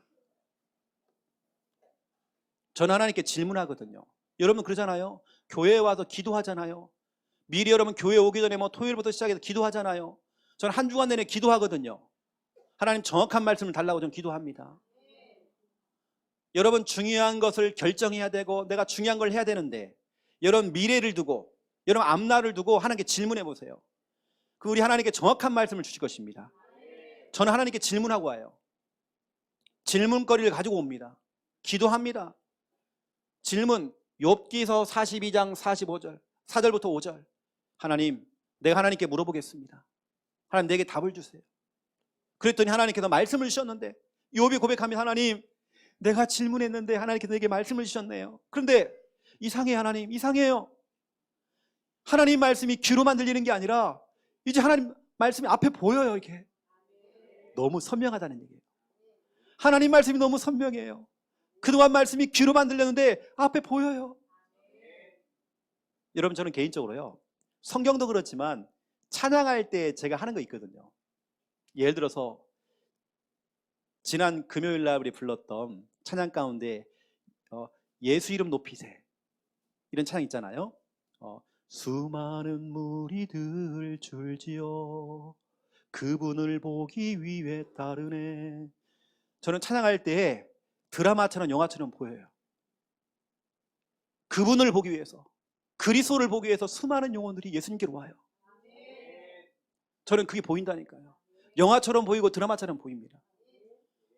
저는 하나님께 질문하거든요. 여러분 그러잖아요. 교회에 와서 기도하잖아요. 미리 여러분 교회 오기 전에 토요일부터 시작해서 기도하잖아요. 저는 한 주간 내내 기도하거든요. 하나님 정확한 말씀을 달라고 저는 기도합니다. 여러분 중요한 것을 결정해야 되고 내가 중요한 걸 해야 되는데, 여러분 미래를 두고, 여러분 앞날을 두고 하나님께 질문해 보세요. 그 우리 하나님께 정확한 말씀을 주실 것입니다. 저는 하나님께 질문하고 와요. 질문거리를 가지고 옵니다. 기도합니다. 질문, 욥기서 42장 45절 4절부터 5절. 하나님, 내가 하나님께 물어보겠습니다. 하나님, 내게 답을 주세요. 그랬더니 하나님께서 말씀을 주셨는데, 욥이 고백하면, 하나님, 내가 질문했는데 하나님께서 내게 말씀을 주셨네요. 그런데 이상해, 하나님, 이상해요. 하나님 말씀이 귀로만 들리는 게 아니라 이제 하나님 말씀이 앞에 보여요. 이게 너무 선명하다는 얘기예요. 하나님 말씀이 너무 선명해요. 그동안 말씀이 귀로만 들렸는데 앞에 보여요. 여러분, 저는 개인적으로요, 성경도 그렇지만 찬양할 때 제가 하는 거 있거든요. 예를 들어서 지난 금요일 날 우리 불렀던 찬양 가운데 예수 이름 높이세, 이런 찬양 있잖아요. 수많은 무리들 줄지어 그분을 보기 위해 따르네. 저는 찬양할 때 드라마처럼 영화처럼 보여요. 그분을 보기 위해서, 그리스도를 보기 위해서 수많은 영혼들이 예수님께로 와요. 저는 그게 보인다니까요. 영화처럼 보이고 드라마처럼 보입니다.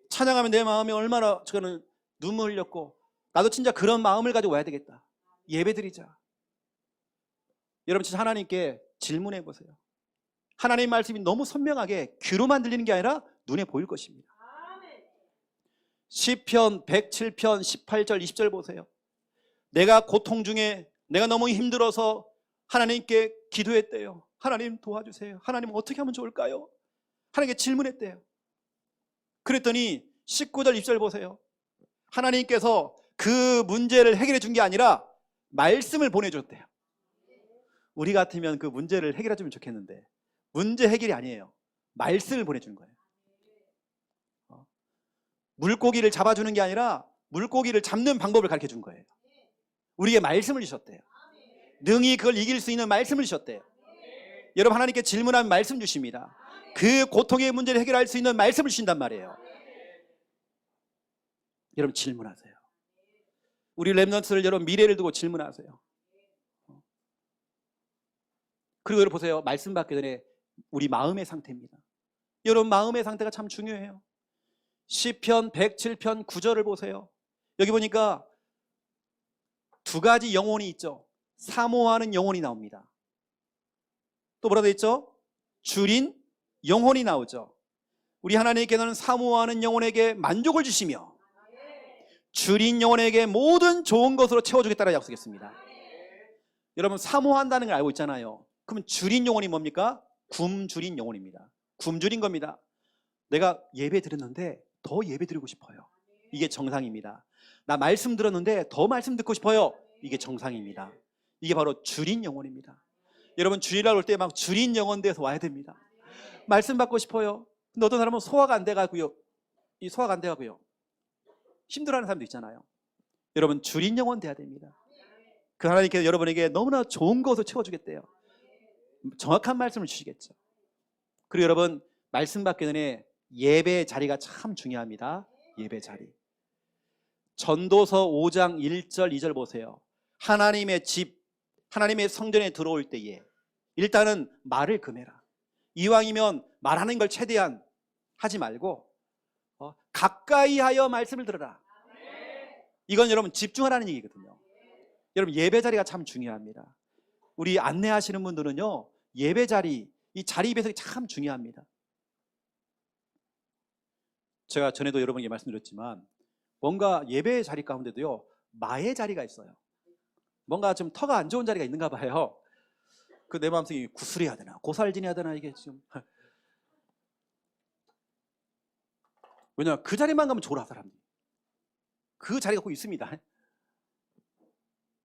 찬양하면 내 마음이 얼마나, 저는 눈물 흘렸고, 나도 진짜 그런 마음을 가지고 와야 되겠다. 예배드리자. 여러분, 진짜 하나님께 질문해 보세요. 하나님의 말씀이 너무 선명하게 귀로만 들리는 게 아니라 눈에 보일 것입니다. 시편 107편 18절 20절 보세요. 내가 고통 중에 내가 너무 힘들어서 하나님께 기도했대요. 하나님 도와주세요. 하나님 어떻게 하면 좋을까요? 하나님께 질문했대요. 그랬더니 19절 20절 보세요. 하나님께서 그 문제를 해결해 준 게 아니라 말씀을 보내줬대요. 우리 같으면 그 문제를 해결해 주면 좋겠는데 문제 해결이 아니에요. 말씀을 보내주는 거예요. 물고기를 잡아주는 게 아니라 물고기를 잡는 방법을 가르쳐 준 거예요. 우리에게 말씀을 주셨대요. 능히 그걸 이길 수 있는 말씀을 주셨대요. 여러분, 하나님께 질문하면 말씀 주십니다. 그 고통의 문제를 해결할 수 있는 말씀을 주신단 말이에요. 여러분, 질문하세요. 우리 렘넌트들 여러분 미래를 두고 질문하세요. 그리고 여러분 보세요. 말씀 받기 전에 우리 마음의 상태입니다. 여러분 마음의 상태가 참 중요해요. 시편 107편 9절을 보세요. 여기 보니까 두 가지 영혼이 있죠. 사모하는 영혼이 나옵니다. 또 뭐라 되어 있죠? 줄인 영혼이 나오죠. 우리 하나님께서는 사모하는 영혼에게 만족을 주시며 줄인 영혼에게 모든 좋은 것으로 채워주겠다는 약속했습니다. 여러분 사모한다는 걸 알고 있잖아요. 그러면 줄인 영혼이 뭡니까? 굶주린 영혼입니다. 굶주린 겁니다. 내가 예배 드렸는데 더 예배 드리고 싶어요. 이게 정상입니다. 나 말씀 들었는데 더 말씀 듣고 싶어요. 이게 정상입니다. 이게 바로 줄인 영혼입니다. 여러분 주일날 올 때 막 줄인 영혼 돼서 와야 됩니다. 말씀 받고 싶어요. 근데 어떤 사람은 소화가 안 돼가고요. 이 소화가 안 돼가고요. 힘들어하는 사람도 있잖아요. 여러분 줄인 영혼 돼야 됩니다. 그 하나님께서 여러분에게 너무나 좋은 것을 채워주겠대요. 정확한 말씀을 주시겠죠. 그리고 여러분 말씀 받기 전에 예배 자리가 참 중요합니다. 예배 자리. 전도서 5장 1절 2절 보세요. 하나님의 집, 하나님의 성전에 들어올 때에 일단은 말을 금해라. 이왕이면 말하는 걸 최대한 하지 말고 가까이 하여 말씀을 들어라. 이건 여러분 집중하라는 얘기거든요. 여러분 예배 자리가 참 중요합니다. 우리 안내하시는 분들은요 예배 자리, 이 자리 배석이 참 중요합니다. 제가 전에도 여러분에게 말씀드렸지만 뭔가 예배 자리 가운데도요 마의 자리가 있어요. 뭔가 좀 터가 안 좋은 자리가 있는가 봐요. 그 내 마음속에 구슬해야 되나 고살진해야 되나 이게 좀 왜냐하면 그 자리만 가면 졸아 사람들이. 그 자리가 꼭 있습니다.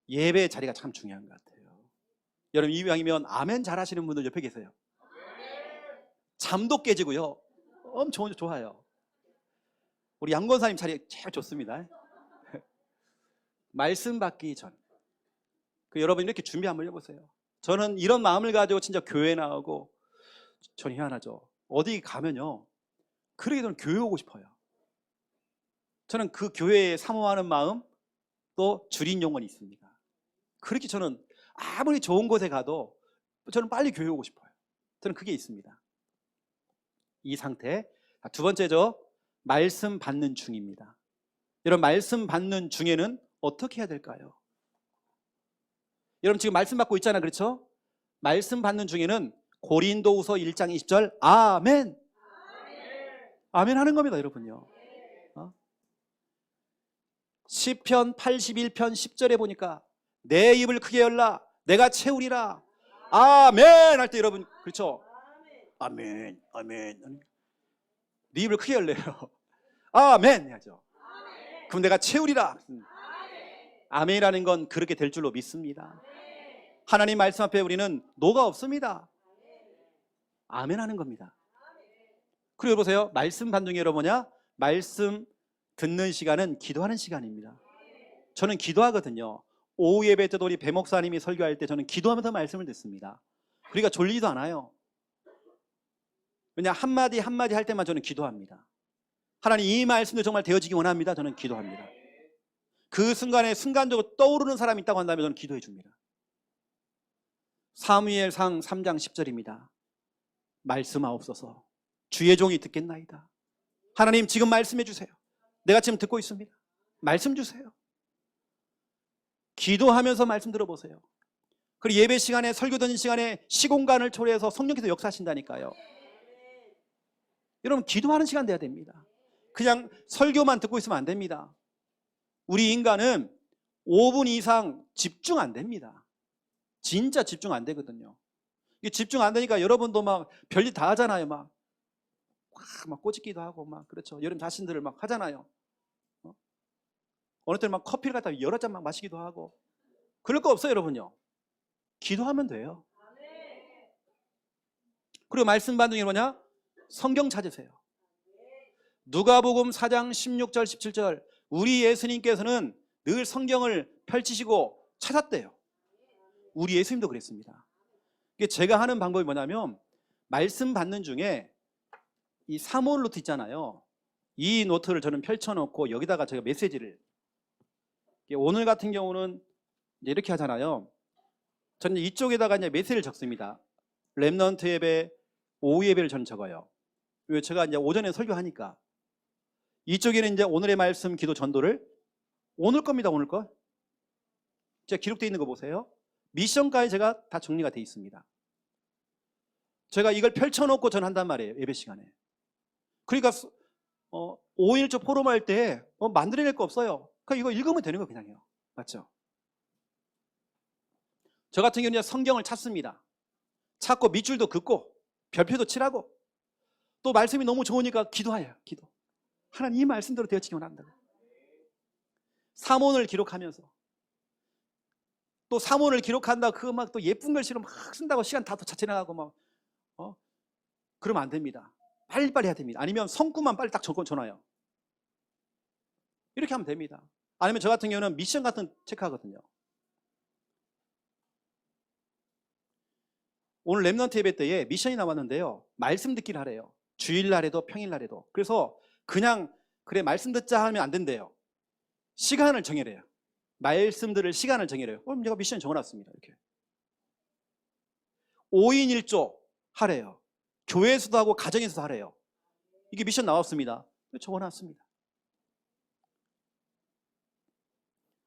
예배 자리가 참 중요한 것 같아요. 여러분 이왕이면 아멘 잘하시는 분들 옆에 계세요. 잠도 깨지고요 엄청 좋아요. 우리 양권사님 자리 제일 좋습니다. 말씀 받기 전 여러분 이렇게 준비 한번 해보세요. 저는 이런 마음을 가지고 진짜 교회 나오고 전 희한하죠. 어디 가면요 그러게 저는 교회 오고 싶어요. 저는 그 교회에 사모하는 마음 또 줄인 영혼이 있습니다. 그렇게 저는 아무리 좋은 곳에 가도 저는 빨리 교회 오고 싶어요. 저는 그게 있습니다. 이 상태. 두 번째죠. 말씀 받는 중입니다. 여러분 말씀 받는 중에는 어떻게 해야 될까요? 여러분 지금 말씀 받고 있잖아요. 그렇죠? 말씀 받는 중에는 고린도후서 1장 20절 아멘. 아멘 하는 겁니다. 여러분요. 시편 81편 10절에 보니까 내 입을 크게 열라 내가 채우리라 아멘 할 때 여러분 그렇죠? 아멘 아멘. 네 입을 크게 열래요. 아멘 해야죠. 그럼 내가 채우리라. 아멘이라는 건 그렇게 될 줄로 믿습니다. 하나님 말씀 앞에 우리는 노가 없습니다. 아멘 하는 겁니다. 그리고 보세요. 말씀 반중에 여러분 뭐냐? 말씀 듣는 시간은 기도하는 시간입니다. 저는 기도하거든요. 오후 예배 때도 우리 배 목사님이 설교할 때 저는 기도하면서 말씀을 듣습니다. 그러니까 졸리지도 않아요. 왜냐 한마디 한마디 할 때만 저는 기도합니다. 하나님 이 말씀도 정말 되어지기 원합니다. 저는 기도합니다. 그 순간에 순간적으로 떠오르는 사람이 있다고 한다면 저는 기도해 줍니다. 사무엘상 3장 10절입니다. 말씀하옵소서 주의 종이 듣겠나이다. 하나님 지금 말씀해 주세요. 내가 지금 듣고 있습니다. 말씀 주세요. 기도하면서 말씀 들어보세요. 그리고 예배 시간에 설교 듣는 시간에 시공간을 초래해서 성령께서 역사하신다니까요. 여러분 기도하는 시간 돼야 됩니다. 그냥 설교만 듣고 있으면 안 됩니다. 우리 인간은 5분 이상 집중 안 됩니다. 진짜 집중 안 되거든요. 이게 집중 안 되니까 여러분도 막 별일 다 하잖아요. 막 꼬집기도 하고 막 그렇죠. 여러분 자신들을 막 하잖아요. 어느 때는 막 커피를 갖다 여러 잔 막 마시기도 하고 그럴 거 없어요. 여러분요. 기도하면 돼요. 그리고 말씀 반응이 뭐냐? 성경 찾으세요. 누가복음 4장 16절 17절 우리 예수님께서는 늘 성경을 펼치시고 찾았대요. 우리 예수님도 그랬습니다. 제가 하는 방법이 뭐냐면 말씀 받는 중에 이 3호 노트 있잖아요. 이 노트를 저는 펼쳐놓고 여기다가 제가 메시지를, 오늘 같은 경우는 이렇게 하잖아요. 저는 이쪽에다가 이제 메시지를 적습니다. 렘넌트 예배, 오후 예배를 저는 적어요. 왜? 제가 이제 오전에 설교하니까. 이쪽에는 이제 오늘의 말씀 기도 전도를, 오늘 겁니다. 오늘 거. 제가 기록되어 있는 거 보세요. 미션까지 제가 다 정리가 되어 있습니다. 제가 이걸 펼쳐놓고 저는 한단 말이에요. 예배 시간에. 그러니까 5.1조 포럼할 때 만들어낼 거 없어요. 그러니까 이거 읽으면 되는 거 그냥요. 맞죠? 저 같은 경우는 성경을 찾습니다. 찾고 밑줄도 긋고 별표도 칠하고, 또 말씀이 너무 좋으니까 기도해요. 기도. 하나님 이 말씀대로 되어지기 원한다고. 삼원을 기록하면서, 또 삼원을 기록한다 그거 막 또 예쁜 글씨로 막 쓴다고 시간 다 지나가고 막 그러면 안 됩니다. 빨리빨리 해야 됩니다. 아니면 성구만 빨리 딱 적어놔요. 이렇게 하면 됩니다. 아니면 저 같은 경우는 미션 같은 체크하거든요. 오늘 렘넌트 예배 때에 미션이 나왔는데요. 말씀 듣기를 하래요. 주일날에도 평일날에도. 그래서 그냥 그래 말씀 듣자 하면 안 된대요. 시간을 정해래요. 말씀 들을 시간을 정해래요. 그럼 제가 미션 적어놨습니다. 이렇게 5인 1조 하래요. 교회에서도 하고 가정에서도 하래요. 이게 미션 나왔습니다. 적어놨습니다.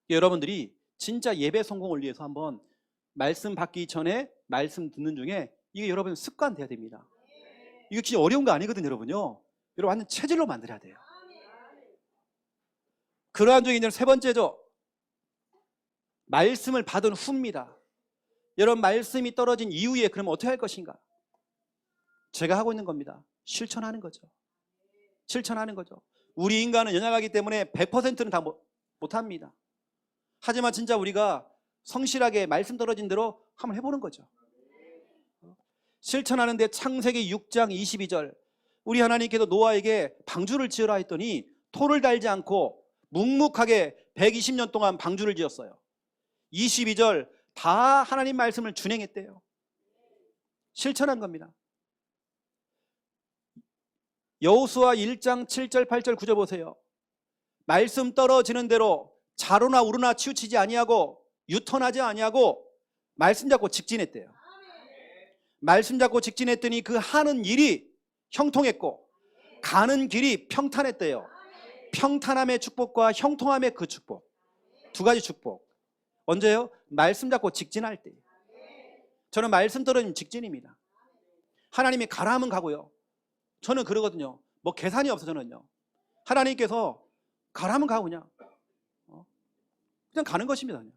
여러분들이 진짜 예배 성공을 위해서 한번 말씀 받기 전에 말씀 듣는 중에 이게 여러분 습관 돼야 됩니다. 이거 진짜 어려운 거 아니거든요. 여러분요. 여러분 완전 체질로 만들어야 돼요. 그러한 중에 이제 세 번째죠. 말씀을 받은 후입니다. 여러분 말씀이 떨어진 이후에 그러면 어떻게 할 것인가? 제가 하고 있는 겁니다. 실천하는 거죠. 실천하는 거죠. 우리 인간은 연약하기 때문에 100%는 다 못합니다. 하지만 진짜 우리가 성실하게 말씀 떨어진 대로 한번 해보는 거죠. 실천하는데 창세기 6장 22절, 우리 하나님께서 노아에게 방주를 지으라 했더니 토를 달지 않고 묵묵하게 120년 동안 방주를 지었어요. 22절 다 하나님 말씀을 준행했대요. 실천한 겁니다. 여호수아 1장 7절 8절 9절 보세요. 말씀 떨어지는 대로 자로나 우르나 치우치지 아니하고 유턴하지 아니하고 말씀 잡고 직진했대요. 말씀 잡고 직진했더니 그 하는 일이 형통했고 가는 길이 평탄했대요. 평탄함의 축복과 형통함의 그 축복, 두 가지 축복. 언제요? 말씀 잡고 직진할 때. 저는 말씀 떨어지면 직진입니다. 하나님이 가라 하면 가고요. 저는 그러거든요. 뭐 계산이 없어. 저는요, 하나님께서 가라 하면 가고 그냥 가는 것입니다. 그냥.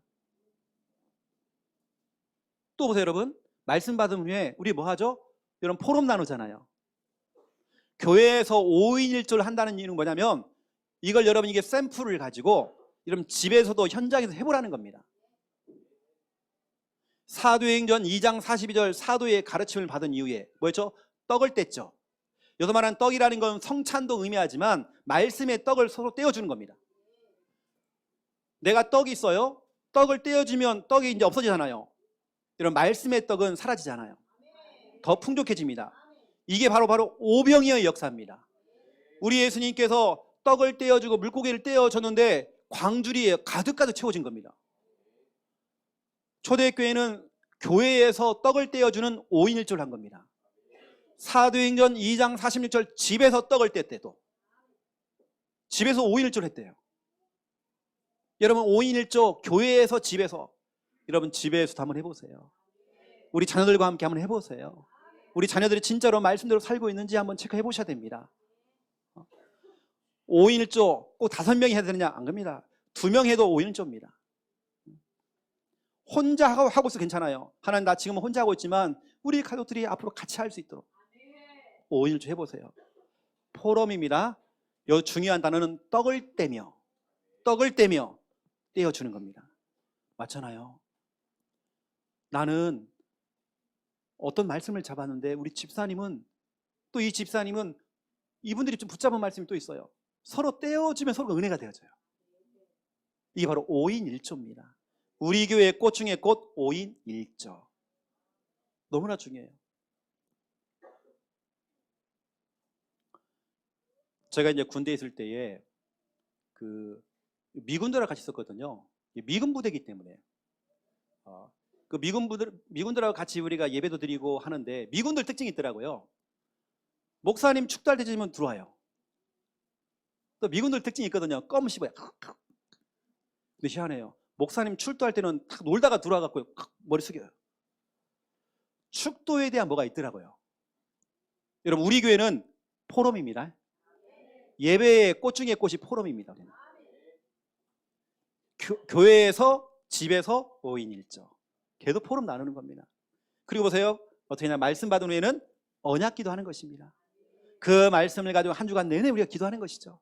또 보세요 여러분. 말씀 받은 후에 우리 뭐 하죠? 여러분 포럼 나누잖아요. 교회에서 5인 1조를 한다는 이유는 뭐냐면 이걸 여러분 이게 샘플을 가지고 여러분 집에서도 현장에서 해보라는 겁니다. 사도행전 2장 42절 사도의 가르침을 받은 이후에 뭐였죠? 떡을 뗐죠. 여기서 말하는 떡이라는 건 성찬도 의미하지만 말씀의 떡을 서로 떼어주는 겁니다. 내가 떡이 있어요. 떡을 떼어주면 떡이 이제 없어지잖아요. 이런 말씀의 떡은 사라지잖아요. 더 풍족해집니다. 이게 바로 오병이어의 역사입니다. 우리 예수님께서 떡을 떼어주고 물고기를 떼어줬는데 광줄이 가득가득 채워진 겁니다. 초대교회는 교회에서 떡을 떼어주는 5인 1조를 한 겁니다. 사도행전 2장 46절 집에서 떡을 뗐대도 집에서 5인 1조를 했대요. 여러분 5인 1조 교회에서 집에서, 여러분 집에서도 한번 해보세요. 우리 자녀들과 함께 한번 해보세요. 우리 자녀들이 진짜로 말씀대로 살고 있는지 한번 체크해 보셔야 됩니다. 5인 1조 꼭 5명이 해야 되느냐? 안 겁니다. 2명 해도 5인 1조입니다. 혼자 하고 있어 괜찮아요. 하나님 나 지금 혼자 하고 있지만 우리 가족들이 앞으로 같이 할 수 있도록 5인 1조 해보세요. 포럼입니다. 요 중요한 단어는 떡을 떼며 떼어주는 겁니다. 맞잖아요. 나는 어떤 말씀을 잡았는데 우리 집사님은 또 이 집사님은 이분들이 좀 붙잡은 말씀이 또 있어요. 서로 떼어주면 서로가 은혜가 되어져요. 이게 바로 5인1조입니다. 우리 교회의 꽃 중에 꽃 5인1조. 너무나 중요해요. 제가 이제 군대에 있을 때에 그 미군들하고 같이 있었거든요. 미군 부대이기 때문에 그 미군들하고 같이 우리가 예배도 드리고 하는데 미군들 특징이 있더라고요. 목사님 축도할 때쯤이면 들어와요. 또 미군들 특징이 있거든요. 껌 씹어요. 근데 희한해요. 목사님 출도할 때는 탁 놀다가 들어와갖고 머리 숙여요. 축도에 대한 뭐가 있더라고요. 여러분, 우리 교회는 포럼입니다. 예배의 꽃 중에 꽃이 포럼입니다. 교회에서 집에서 5인1조. 계속 포럼 나누는 겁니다. 그리고 보세요. 어떻게 하냐, 말씀 받은 후에는 언약 기도하는 것입니다. 그 말씀을 가지고 한 주간 내내 우리가 기도하는 것이죠.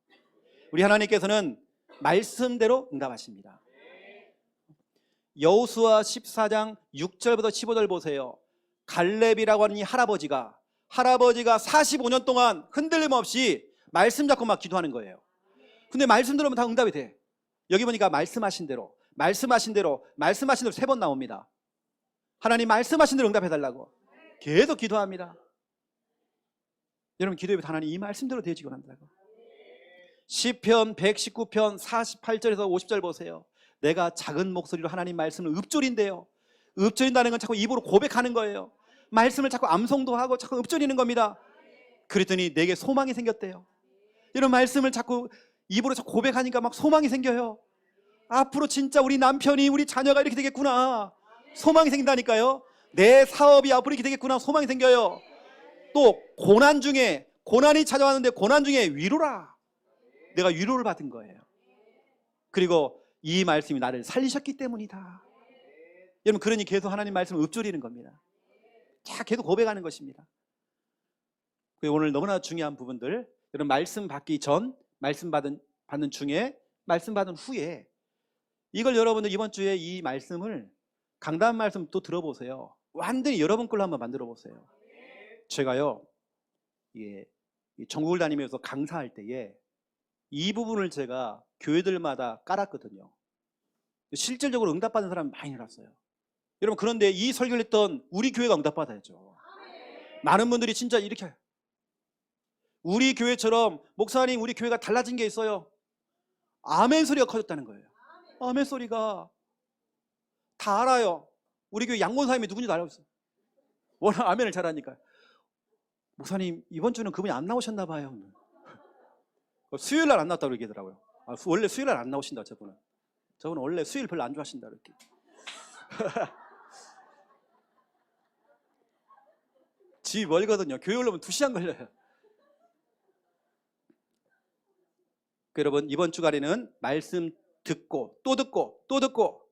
우리 하나님께서는 말씀대로 응답하십니다. 여호수아 14장 6절부터 15절 보세요. 갈렙이라고 하는 이 할아버지가 45년 동안 흔들림 없이 말씀 잡고 막 기도하는 거예요. 근데 말씀 들으면 다 응답이 돼. 여기 보니까 말씀하신 대로 3번 나옵니다. 하나님 말씀하신 대로 응답해달라고 계속 기도합니다. 여러분, 기도에 하나님 이 말씀대로 되어지고 한다고. 시편 119편 48절에서 50절 보세요. 내가 작은 목소리로 하나님 말씀을 읊조린대요. 읊조린다는 건 자꾸 입으로 고백하는 거예요. 말씀을 자꾸 암송도 하고 자꾸 읊조리는 겁니다. 그랬더니 내게 소망이 생겼대요. 이런 말씀을 자꾸 입으로 자꾸 고백하니까 막 소망이 생겨요. 앞으로 진짜 우리 남편이, 우리 자녀가 이렇게 되겠구나. 소망이 생긴다니까요. 내 사업이 앞으로 이렇게 되겠구나. 소망이 생겨요. 또 고난 중에, 고난이 찾아왔는데 고난 중에 위로라. 내가 위로를 받은 거예요. 그리고 이 말씀이 나를 살리셨기 때문이다. 여러분, 그러니 계속 하나님 말씀을 읊조리는 겁니다. 자, 계속 고백하는 것입니다. 오늘 너무나 중요한 부분들, 여러분, 말씀 받기 전, 말씀 받는 중에, 말씀 받은 후에, 이걸 여러분들 이번 주에 이 말씀을, 강단 말씀 또 들어보세요. 완전히 여러분 걸로 한번 만들어 보세요. 제가요, 전국을 다니면서 강사할 때에 이 부분을 제가 교회들마다 깔았거든요. 실질적으로 응답받은 사람이 많이 늘었어요. 여러분, 그런데 이 설교를 했던 우리 교회가 응답받아야죠. 많은 분들이 진짜 이렇게, 우리 교회처럼 목사님 우리 교회가 달라진 게 있어요. 아멘 소리가 커졌다는 거예요. 아멘 소리가 다 알아요. 우리 교회 양권사님이 누군지도 알고 있어요. 워낙 아멘을 잘하니까. 목사님 이번 주는 그분이 안 나오셨나 봐요. 수요일 날 안 나왔다고 얘기하더라고요. 원래 수요일 날 안 나오신다. 저분은 원래 수요일 별로 안 좋아하신다 이렇게. 집이 멀거든요. 교회 올라오면 2시간 걸려요. 여러분, 이번 주간에는 말씀 듣고 또 듣고 또 듣고,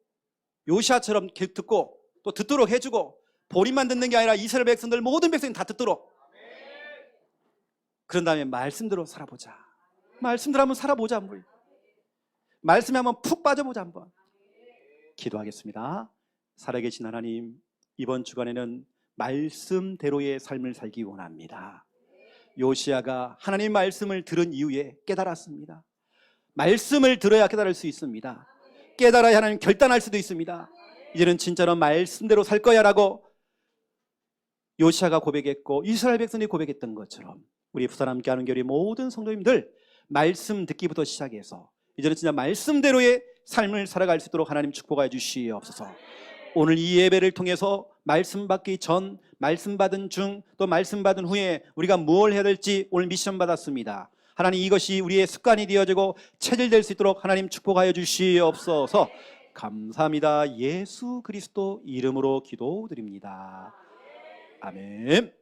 요시아처럼 듣고 또 듣도록 해주고, 본인만 듣는 게 아니라 이스라엘 백성들 모든 백성이 다 듣도록. 그런 다음에 말씀대로 살아보자. 말씀대로 한번 살아보자. 말씀에 한번 푹 빠져보자. 한번 기도하겠습니다. 살아계신 하나님, 이번 주간에는 말씀대로의 삶을 살기 원합니다. 요시아가 하나님 말씀을 들은 이후에 깨달았습니다. 말씀을 들어야 깨달을 수 있습니다. 깨달아야 하나님 결단할 수도 있습니다. 이제는 진짜로 말씀대로 살 거야 라고 요시아가 고백했고 이스라엘 백성이 고백했던 것처럼, 우리 부산 함께하는 교회 모든 성도님들 말씀 듣기부터 시작해서 이제는 진짜 말씀대로의 삶을 살아갈 수 있도록 하나님 축복하여 주시옵소서. 오늘 이 예배를 통해서 말씀 받기 전, 말씀 받은 중, 또 말씀 받은 후에 우리가 뭘 해야 될지 오늘 미션 받았습니다. 하나님, 이것이 우리의 습관이 되어지고 체질될 수 있도록 하나님 축복하여 주시옵소서. 감사합니다. 예수 그리스도 이름으로 기도드립니다. 아멘.